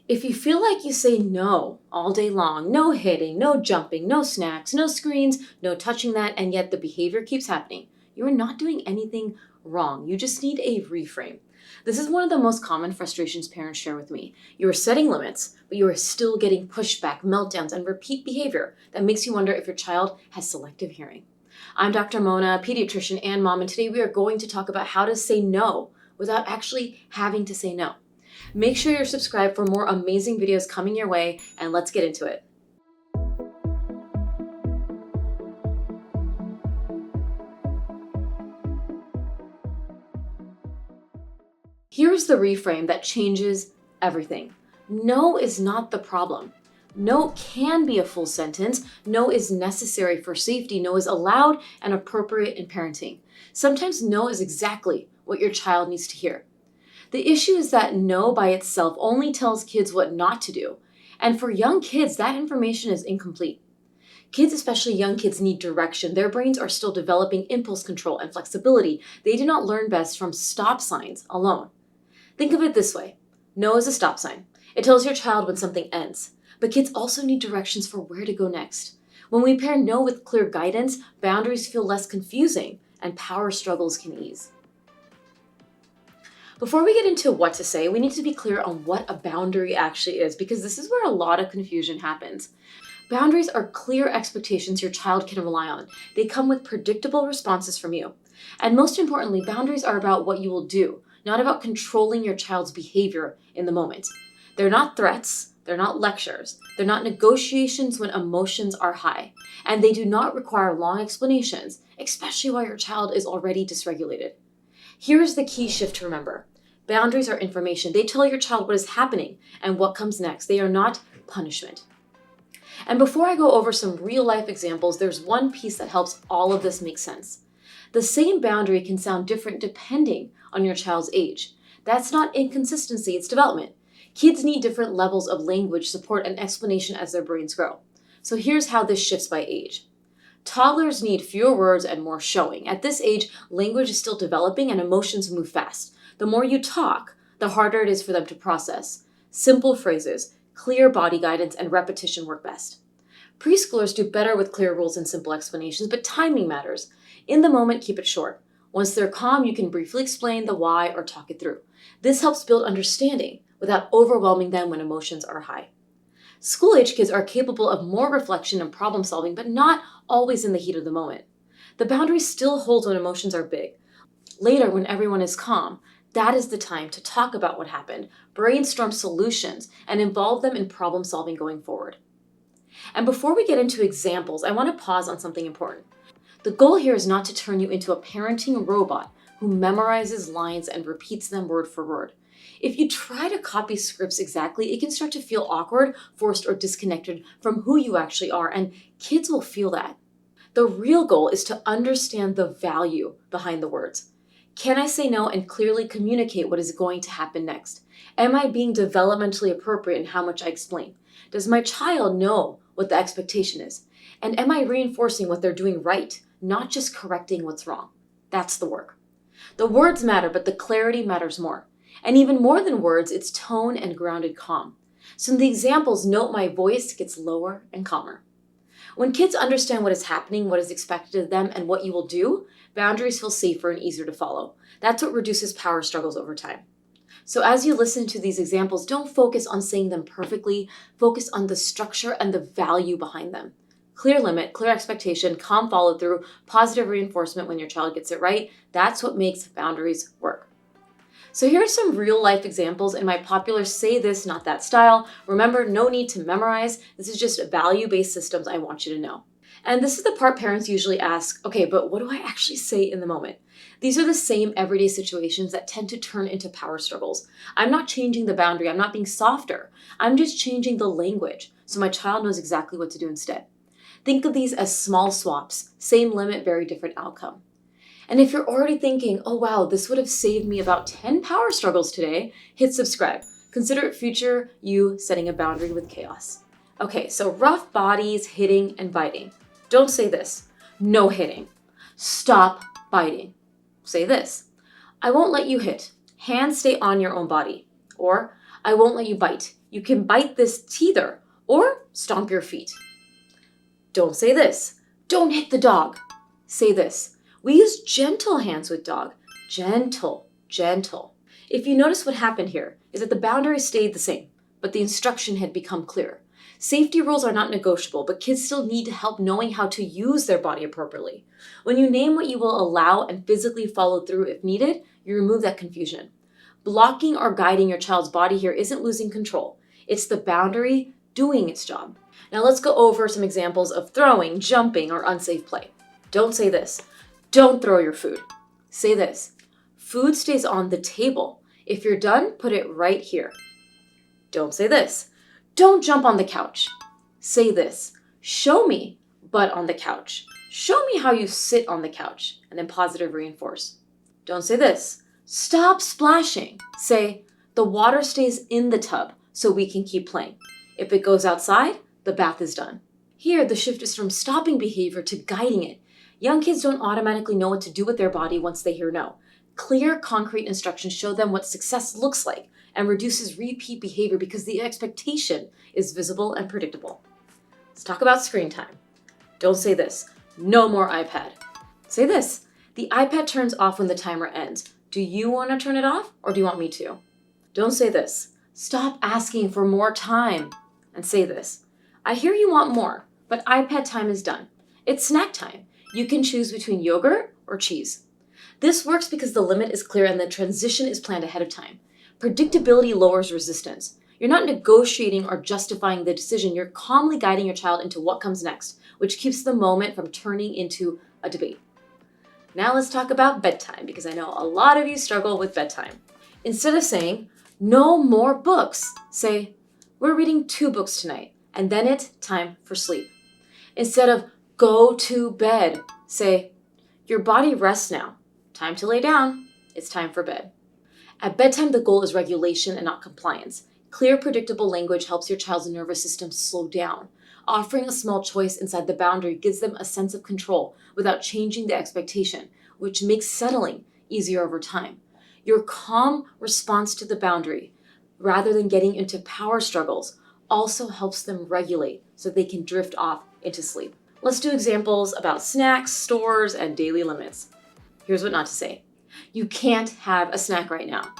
If you feel like you say no all day long, no hitting, no jumping, no snacks, no screens, no touching that, and yet the behavior keeps happening, you are not doing anything wrong. You just need a reframe. This is one of the most common frustrations parents share with me. You are setting limits, but you are still getting pushback, meltdowns, and repeat behavior that makes you wonder if your child has selective hearing. I'm Dr. Mona, pediatrician and mom, and today we are going to talk about how to say no without actually having to say no. Make sure you're subscribed for more amazing videos coming your way, and let's get into it. Here's the reframe that changes everything. No is not the problem. No can be a full sentence. No is necessary for safety. No is allowed and appropriate in parenting. Sometimes no is exactly what your child needs to hear. The issue is that no by itself only tells kids what not to do. And for young kids, that information is incomplete. Kids, especially young kids, need direction. Their brains are still developing impulse control and flexibility. They do not learn best from stop signs alone. Think of it this way. No is a stop sign. It tells your child when something ends. But kids also need directions for where to go next. When we pair no with clear guidance, boundaries feel less confusing and power struggles can ease. Before we get into what to say, we need to be clear on what a boundary actually is, because this is where a lot of confusion happens. Boundaries are clear expectations your child can rely on. They come with predictable responses from you. And most importantly, boundaries are about what you will do, not about controlling your child's behavior in the moment. They're not threats, they're not lectures, they're not negotiations when emotions are high, and they do not require long explanations, especially while your child is already dysregulated. Here is the key shift to remember. Boundaries are information. They tell your child what is happening and what comes next. They are not punishment. And before I go over some real life examples, there's one piece that helps all of this make sense. The same boundary can sound different depending on your child's age. That's not inconsistency, it's development. Kids need different levels of language, support, and explanation as their brains grow. So here's how this shifts by age. Toddlers need fewer words and more showing. At this age, language is still developing and emotions move fast. The more you talk, the harder it is for them to process. Simple phrases, clear body guidance, and repetition work best. Preschoolers do better with clear rules and simple explanations, but timing matters. In the moment, keep it short. Once they're calm, you can briefly explain the why or talk it through. This helps build understanding without overwhelming them when emotions are high. School-age kids are capable of more reflection and problem solving, but not always in the heat of the moment. The boundary still holds when emotions are big. Later, when everyone is calm, that is the time to talk about what happened, brainstorm solutions, and involve them in problem solving going forward. And before we get into examples, I want to pause on something important. The goal here is not to turn you into a parenting robot who memorizes lines and repeats them word for word. If you try to copy scripts exactly, it can start to feel awkward, forced, or disconnected from who you actually are, and kids will feel that. The real goal is to understand the value behind the words. Can I say no and clearly communicate what is going to happen next? Am I being developmentally appropriate in how much I explain? Does my child know what the expectation is? And am I reinforcing what they're doing right, not just correcting what's wrong? That's the work. The words matter, but the clarity matters more. And even more than words, it's tone and grounded calm. So in the examples, note my voice gets lower and calmer. When kids understand what is happening, what is expected of them, and what you will do, boundaries feel safer and easier to follow. That's what reduces power struggles over time. So as you listen to these examples, don't focus on saying them perfectly. Focus on the structure and the value behind them. Clear limit, clear expectation, calm follow through, positive reinforcement when your child gets it right. That's what makes boundaries work. So here are some real life examples in my popular say this, not that style. Remember, no need to memorize. This is just value-based systems I want you to know. And this is the part parents usually ask, okay, but what do I actually say in the moment? These are the same everyday situations that tend to turn into power struggles. I'm not changing the boundary. I'm not being softer. I'm just changing the language so my child knows exactly what to do instead. Think of these as small swaps, same limit, very different outcome. And if you're already thinking, oh wow, this would have saved me about 10 power struggles today, hit subscribe. Consider future you setting a boundary with chaos. Okay, so rough bodies, hitting, and biting. Don't say this. No hitting. Stop biting. Say this. I won't let you hit. Hands stay on your own body. Or, I won't let you bite. You can bite this teether or stomp your feet. Don't say this. Don't hit the dog. Say this. We use gentle hands with dog. Gentle, gentle. If you notice what happened here is that the boundary stayed the same, but the instruction had become clear. Safety rules are not negotiable, but kids still need help knowing how to use their body appropriately. When you name what you will allow and physically follow through if needed, you remove that confusion. Blocking or guiding your child's body here isn't losing control. It's the boundary doing its job. Now let's go over some examples of throwing, jumping, or unsafe play. Don't say this. Don't throw your food. Say this. Food stays on the table. If you're done, put it right here. Don't say this. Don't jump on the couch. Say this. Show me, but on the couch. Show me how you sit on the couch, and then positive reinforce. Don't say this. Stop splashing. Say, the water stays in the tub so we can keep playing. If it goes outside, the bath is done. Here, the shift is from stopping behavior to guiding it. Young kids don't automatically know what to do with their body once they hear no. Clear, concrete instructions show them what success looks like and reduces repeat behavior because the expectation is visible and predictable. Let's talk about screen time. Don't say this. No more iPad. Say this. The iPad turns off when the timer ends. Do you want to turn it off or do you want me to? Don't say this. Stop asking for more time. And say this. I hear you want more, but iPad time is done. It's snack time. You can choose between yogurt or cheese. This works because the limit is clear and the transition is planned ahead of time. Predictability lowers resistance. You're not negotiating or justifying the decision. You're calmly guiding your child into what comes next, which keeps the moment from turning into a debate. Now let's talk about bedtime, because I know a lot of you struggle with bedtime. Instead of saying, no more books, say, we're reading 2 books tonight, and then it's time for sleep. Instead of go to bed, say, your body rests now. Time to lay down. It's time for bed. At bedtime, the goal is regulation and not compliance. Clear, predictable language helps your child's nervous system slow down. Offering a small choice inside the boundary gives them a sense of control without changing the expectation, which makes settling easier over time. Your calm response to the boundary, rather than getting into power struggles, also helps them regulate so they can drift off into sleep. Let's do examples about snacks, stores, and daily limits. Here's what not to say. You can't have a snack right now.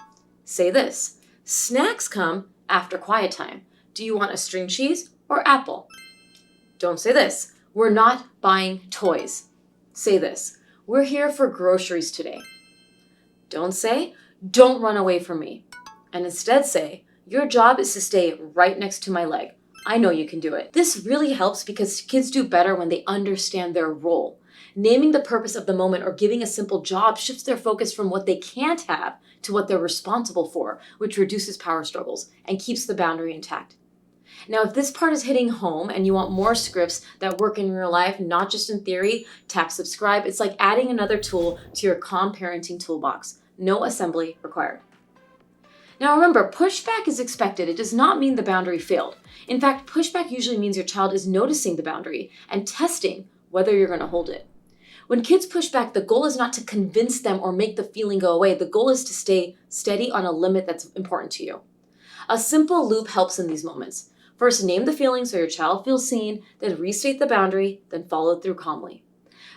Say this. Snacks come after quiet time. Do you want a string cheese or apple? Don't say this. We're not buying toys. Say this. We're here for groceries today. Don't say, don't run away from me. And instead say, your job is to stay right next to my leg. I know you can do it. This really helps because kids do better when they understand their role. Naming the purpose of the moment or giving a simple job shifts their focus from what they can't have to what they're responsible for, which reduces power struggles and keeps the boundary intact. Now, if this part is hitting home and you want more scripts that work in real life, not just in theory, tap subscribe. It's like adding another tool to your calm parenting toolbox. No assembly required. Now remember, pushback is expected. It does not mean the boundary failed. In fact, pushback usually means your child is noticing the boundary and testing whether you're going to hold it. When kids push back, the goal is not to convince them or make the feeling go away. The goal is to stay steady on a limit that's important to you. A simple loop helps in these moments. First, name the feeling so your child feels seen, then restate the boundary, then follow through calmly.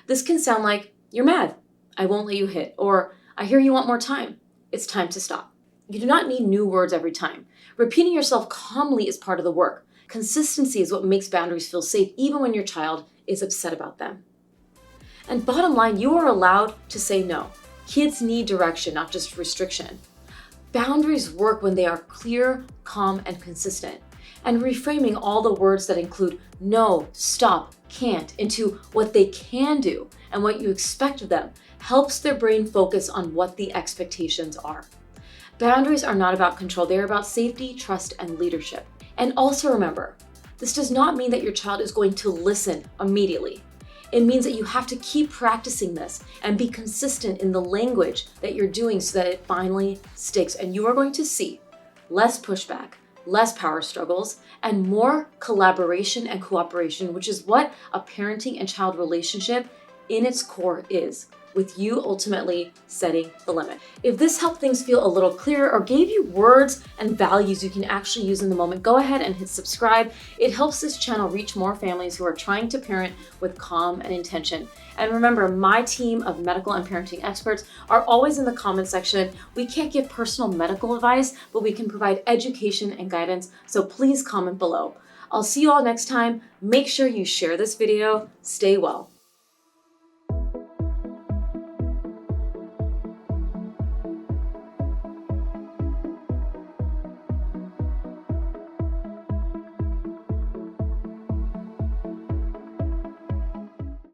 This can sound like, you're mad, I won't let you hit, or I hear you want more time, it's time to stop. You do not need new words every time. Repeating yourself calmly is part of the work. Consistency is what makes boundaries feel safe even when your child is upset about them. And bottom line, you are allowed to say no. Kids need direction, not just restriction. Boundaries work when they are clear, calm, and consistent. And reframing all the words that include no, stop, can't into what they can do and what you expect of them helps their brain focus on what the expectations are. Boundaries are not about control, they're about safety, trust, and leadership. And also remember, this does not mean that your child is going to listen immediately. It means that you have to keep practicing this and be consistent in the language that you're doing so that it finally sticks. And you are going to see less pushback, less power struggles, and more collaboration and cooperation, which is what a parenting and child relationship in its core is. with you ultimately setting the limit. If this helped things feel a little clearer or gave you words and values you can actually use in the moment, go ahead and hit subscribe. It helps this channel reach more families who are trying to parent with calm and intention. And remember, my team of medical and parenting experts are always in the comment section. We can't give personal medical advice, but we can provide education and guidance, so please comment below. I'll see you all next time. Make sure you share this video. Stay well.